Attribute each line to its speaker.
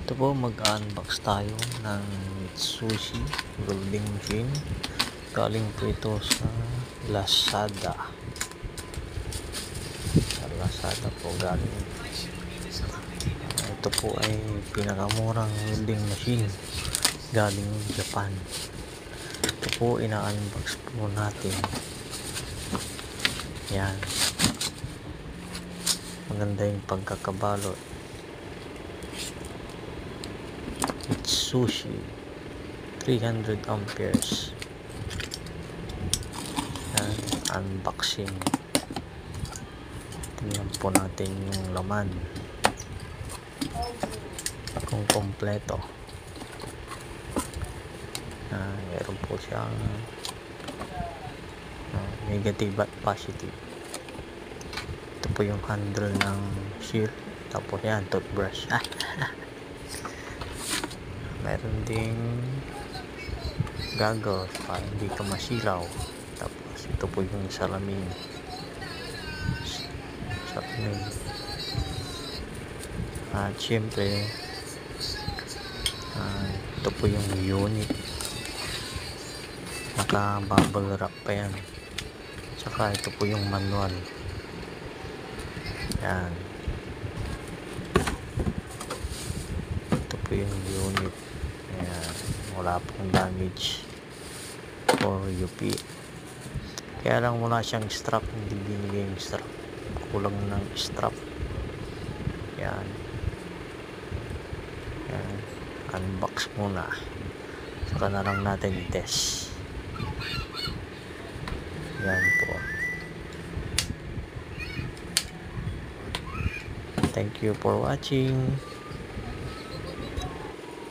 Speaker 1: Ito po, mag-unbox tayo ng Mitsushi welding machine. Galing po ito sa Lazada. Sa Lazada po galing. Ito po ay pinakamurang welding machine galing Japan. Ito po, ina-unbox po natin. Yan. Maganda yung pagkakabalot. Mitsushi 300 amperes. Yan, unboxing. Tingnan po natin yung laman kung kompleto. Meron po siyang negative at positive. Ito po yung handle ng shear. Tapos yan, toothbrush. Meron ding goggles para hindi ka masilaw. Tapos ito po yung salamin. At syempre ito po yung unit. Naka bubble wrap pa yan. Saka ito po yung manual. Yan. Ito po yung unit. Ayan, wala pong damage for UP. Kaya lang wala siyang strap, hindi binigay yung strap, kulang ng strap. Yan. Yan, unbox muna, saka na lang natin test. Yan po. Thank you for watching.